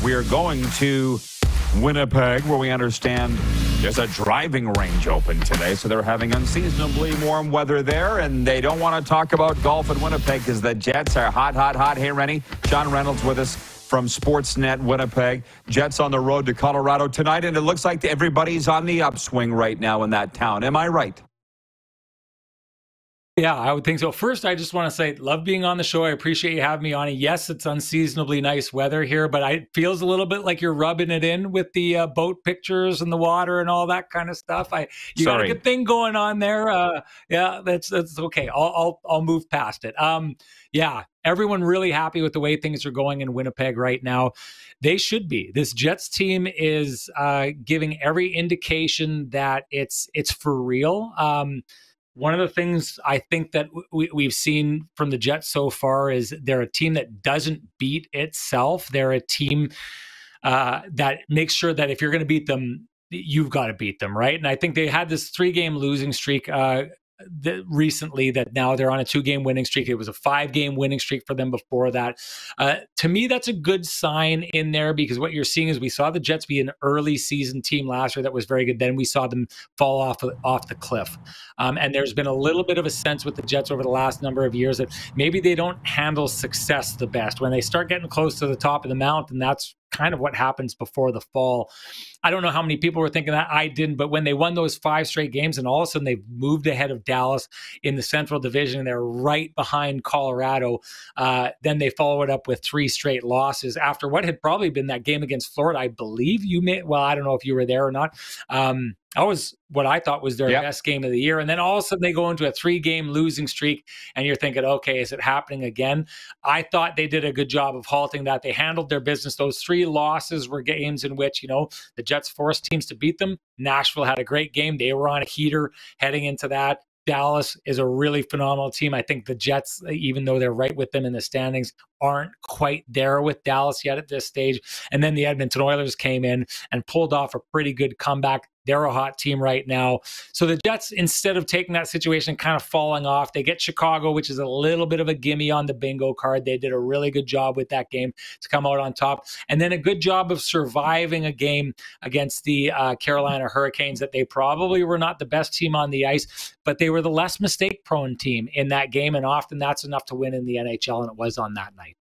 We are going to Winnipeg, where we understand there's a driving range open today, so they're having unseasonably warm weather there, and they don't want to talk about golf in Winnipeg because the Jets are hot, hot, hot. Hey, Rennie, Sean Reynolds with us from Sportsnet Winnipeg. Jets on the road to Colorado tonight, and it looks like everybody's on the upswing right now in that town. Am I right? Yeah, I would think so. First, I just want to say, love being on the show. I appreciate you having me on it. Yes, it's unseasonably nice weather here, but it feels a little bit like you're rubbing it in with the boat pictures and the water and all that kind of stuff. You got a good thing going on there. Yeah, that's okay. I'll move past it. Yeah, everyone really happy with the way things are going in Winnipeg right now. They should be. This Jets team is giving every indication that it's for real. One of the things I think that we've seen from the Jets so far is they're a team that doesn't beat itself. They're a team that makes sure that if you're going to beat them, you've got to beat them, right? And I think they had this 3-game losing streak recently that now they're on a 2-game winning streak. It was a 5-game winning streak for them before that. To me, that's a good sign in there, because what you're seeing is we saw the Jets be an early season team last year that was very good. Then we saw them fall off the cliff. And there's been a little bit of a sense with the Jets over the last number of years that maybe they don't handle success the best. When they start getting close to the top of the mountain, that's kind of what happens before the fall. I don't know how many people were thinking that. I didn't, but when they won those 5 straight games and all of a sudden they've moved ahead of Dallas in the Central Division and they're right behind Colorado, then they followed up with 3 straight losses after what had probably been that game against Florida. I believe I don't know if you were there or not. That was what I thought was their best game of the year. And then all of a sudden they go into a 3-game losing streak and you're thinking, okay, is it happening again? I thought they did a good job of halting that. They handled their business. Those 3 losses were games in which, the Jets forced teams to beat them. Nashville had a great game. They were on a heater heading into that. Dallas is a really phenomenal team. I think the Jets, even though they're right with them in the standings, aren't quite there with Dallas yet at this stage. And then the Edmonton Oilers came in and pulled off a pretty good comeback. They're a hot team right now. So the Jets, instead of taking that situation kind of falling off, they get Chicago, which is a little bit of a gimme on the bingo card. They did a really good job with that game to come out on top. And then a good job of surviving a game against the Carolina Hurricanes that they probably were not the best team on the ice, but they were the less mistake-prone team in that game. And often that's enough to win in the NHL, and it was on that night.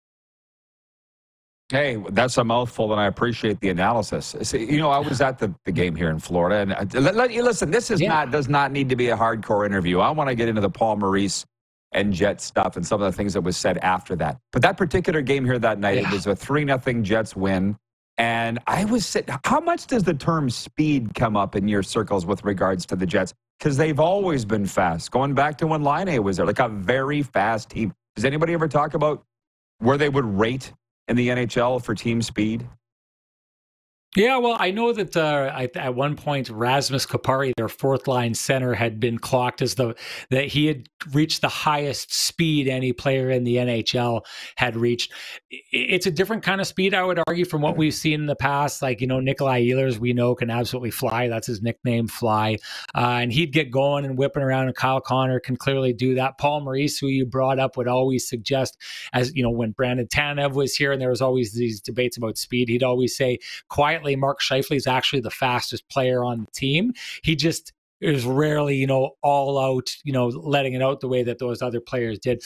Hey, that's a mouthful, and I appreciate the analysis. See, I was at the game here in Florida, and listen, this is does not need to be a hardcore interview. I want to get into the Paul Maurice and Jet stuff and some of the things that was said after that. But that particular game here that night, it was a 3-0 Jets win, and I was sitting. How much does the term speed come up in your circles with regards to the Jets? Because they've always been fast, going back to when Laine was there, like a very fast team. Does anybody ever talk about where they would rate in the NHL for team speed? Yeah, well, I know that at one point Rasmus Kupari, their 4th-line center, had been clocked as that he had reached the highest speed any player in the NHL had reached. It's a different kind of speed, I would argue, from what we've seen in the past. Like, Nikolai Ehlers, we know, can absolutely fly. That's his nickname, Fly. And he'd get going and whipping around, and Kyle Connor can clearly do that. Paul Maurice, who you brought up, would always suggest, as when Brandon Tanev was here and there was always these debates about speed, he'd always say quietly, Mark Scheifele is actually the fastest player on the team. He just is rarely, all out, letting it out the way that those other players did.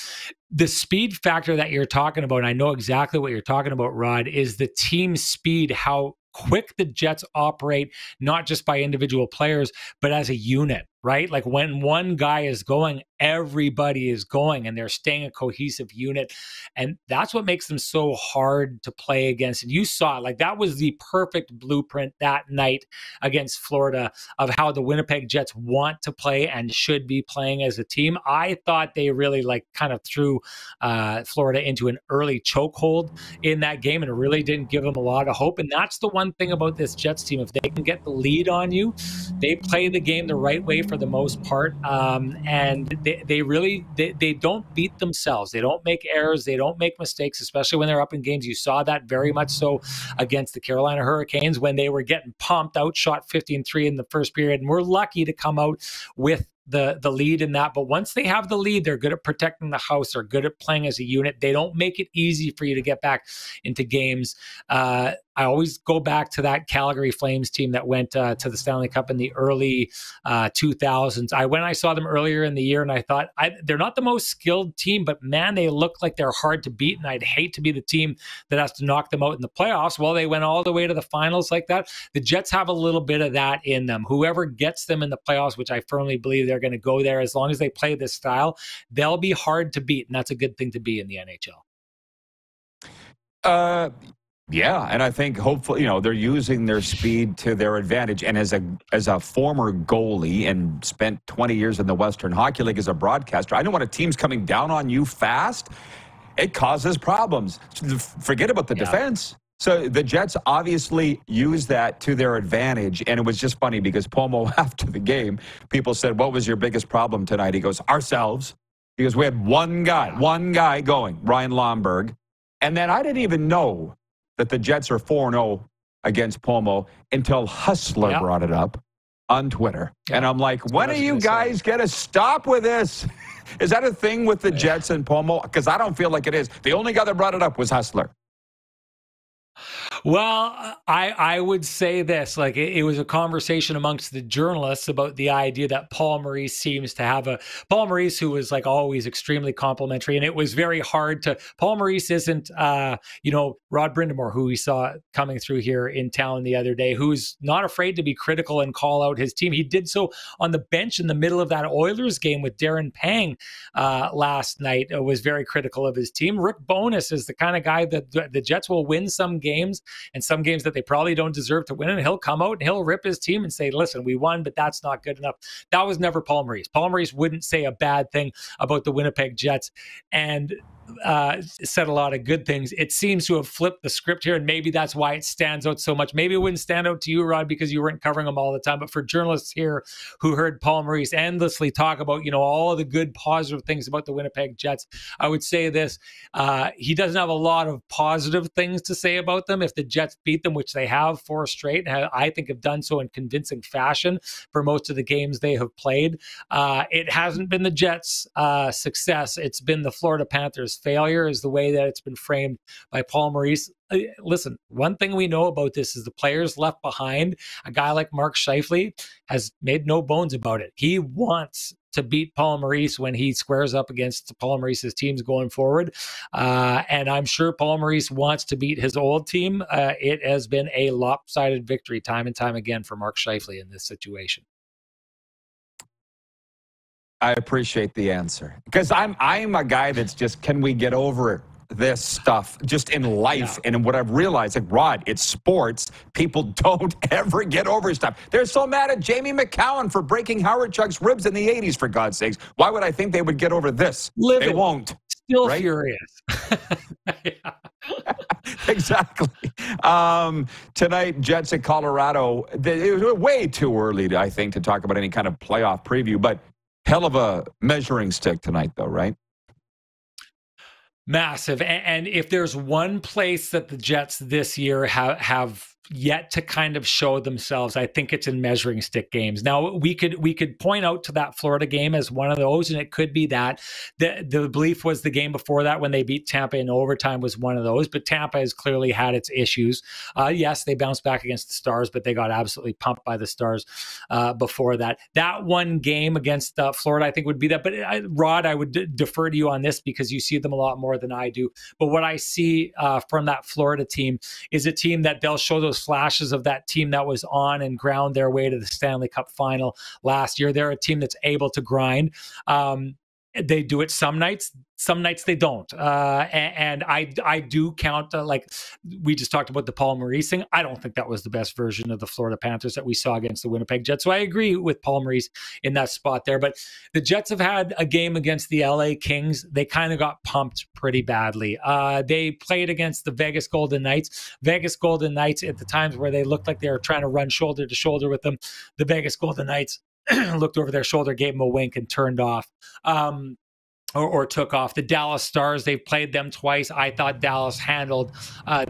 The speed factor that you're talking about, and I know exactly what you're talking about, Rod, is the team speed, how quick the Jets operate, not just by individual players, but as a unit, right? Like when one guy is going, everybody is going, and they're staying a cohesive unit. And that's what makes them so hard to play against. And you saw it, like that was the perfect blueprint that night against Florida of how the Winnipeg Jets want to play and should be playing as a team. I thought they really kind of threw Florida into an early chokehold in that game, and it really didn't give them a lot of hope. And that's the one thing about this Jets team. If they can get the lead on you, they play the game the right way for the most part. And they don't beat themselves. They don't make errors. They don't make mistakes, especially when they're up in games. You saw that very much so against the Carolina Hurricanes when they were getting pumped, outshot 15-3 in the first period. And we're lucky to come out with the lead in that. But once they have the lead, they're good at protecting the house. They're good at playing as a unit. They don't make it easy for you to get back into games I always go back to that Calgary Flames team that went to the Stanley Cup in the early 2000s. When I saw them earlier in the year, and I thought, they're not the most skilled team, but man, they look like they're hard to beat, and I'd hate to be the team that has to knock them out in the playoffs. Well, they went all the way to the finals like that. The Jets have a little bit of that in them. Whoever gets them in the playoffs, which I firmly believe they're going to go there, as long as they play this style, they'll be hard to beat, and that's a good thing to be in the NHL. Yeah, and I think hopefully, they're using their speed to their advantage. And as a former goalie and spent 20 years in the Western Hockey League as a broadcaster, I know when a team's coming down on you fast, it causes problems. Forget about the defense. So the Jets obviously used that to their advantage, and it was just funny because Pomo, after the game, people said, "What was your biggest problem tonight?" He goes, "Ourselves." He goes, "We had one guy going, Ryan Lomberg." And then I didn't even know that the Jets are 4-0 against Pomo until Hustler brought it up on Twitter. And I'm like, when are you guys going to stop with this? Is that a thing with the Jets and Pomo? Because I don't feel like it is. The only guy that brought it up was Hustler. Well, I would say this, like it was a conversation amongst the journalists about the idea that Paul Maurice seems to have Paul Maurice, who was like always extremely complimentary, and it was very hard to, Paul Maurice isn't, Rod Brindamore, who we saw coming through here in town the other day, who's not afraid to be critical and call out his team. He did so on the bench in the middle of that Oilers game with Darren Pang last night, was very critical of his team. Rick Bowness is the kind of guy that the Jets will win some games, and some games that they probably don't deserve to win, and he'll come out and he'll rip his team and say, "Listen, we won, but that's not good enough." That was never Paul Maurice. Paul Maurice wouldn't say a bad thing about the Winnipeg Jets, and said a lot of good things. It seems to have flipped the script here, and maybe that's why it stands out so much. Maybe it wouldn't stand out to you, Rod, because you weren't covering them all the time, but for journalists here who heard Paul Maurice endlessly talk about, all of the good positive things about the Winnipeg Jets, I would say this, he doesn't have a lot of positive things to say about them. If the Jets beat them, which they have 4 straight, I think have done so in convincing fashion for most of the games they have played, it hasn't been the Jets' success. It's been the Florida Panthers' failure, is the way that it's been framed by Paul Maurice. Listen, one thing we know about this is the players left behind. A guy like Mark Scheifele has made no bones about it. He wants to beat Paul Maurice when he squares up against Paul Maurice's teams going forward. And I'm sure Paul Maurice wants to beat his old team. It has been a lopsided victory time and time again for Mark Scheifele in this situation. I appreciate the answer, because I'm a guy that's just, can we get over this stuff just in life? And what I've realized, like, Rod, it's sports. People don't ever get over stuff. They're so mad at Jamie McCowan for breaking Howard Chuck's ribs in the 80s, for God's sakes. Why would I think they would get over this? They won't. Still right? Furious. Exactly. Tonight, Jets at Colorado. It was way too early, I think, to talk about any kind of playoff preview, but hell of a measuring stick tonight, though, right? Massive. And if there's one place that the Jets this year have yet to kind of show themselves, I think it's in measuring stick games. Now, we could point out to that Florida game as one of those, and it could be that. The belief was the game before that, when they beat Tampa in overtime, was one of those, but Tampa has clearly had its issues. Yes, they bounced back against the Stars, but they got absolutely pumped by the Stars before that. That one game against Florida, I think, would be that. But Rod, I would defer to you on this because you see them a lot more than I do. But what I see from that Florida team is a team that they'll show those flashes of that team that was on and ground their way to the Stanley Cup final last year. They're a team that's able to grind. They do it some nights they don't. And I do count, like we just talked about the Paul Maurice thing. I don't think that was the best version of the Florida Panthers that we saw against the Winnipeg Jets. So I agree with Paul Maurice in that spot there. But the Jets have had a game against the LA Kings. They kind of got pumped pretty badly. They played against the Vegas Golden Knights. Vegas Golden Knights, at the times where they looked like they were trying to run shoulder to shoulder with them, the Vegas Golden Knights looked over their shoulder, gave them a wink, and turned off. Or took off. The Dallas Stars, they've played them twice. I thought Dallas handled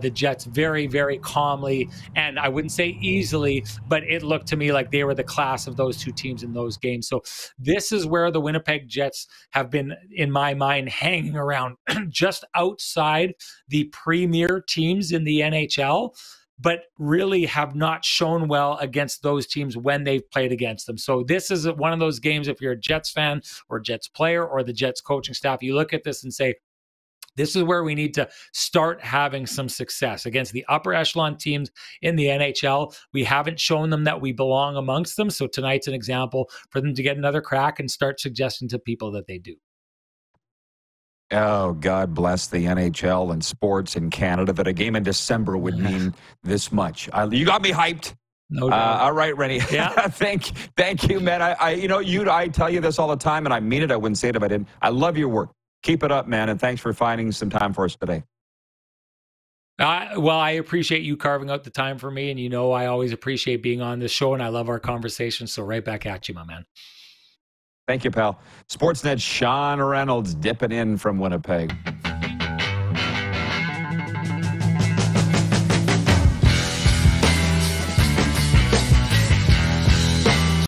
the Jets very, very calmly, and I wouldn't say easily, but it looked to me like they were the class of those two teams in those games. So this is where the Winnipeg Jets have been, in my mind, hanging around just outside the premier teams in the NHL. but really have not shown well against those teams when they've played against them. So this is one of those games, if you're a Jets fan or Jets player or the Jets coaching staff, you look at this and say, this is where we need to start having some success against the upper echelon teams in the NHL. We haven't shown them that we belong amongst them. So tonight's an example for them to get another crack and start suggesting to people that they do. Oh, God bless the NHL and sports in Canada, that a game in December would mean this much. You got me hyped. No doubt. All right, Rennie. Yeah. Thank you, man. I tell you this all the time, and I mean it. I wouldn't say it if I didn't. I love your work. Keep it up, man, and thanks for finding some time for us today. Well, I appreciate you carving out the time for me, and you know I always appreciate being on this show, and I love our conversation, so right back at you, my man. Thank you, pal. Sportsnet Sean Reynolds dipping in from Winnipeg.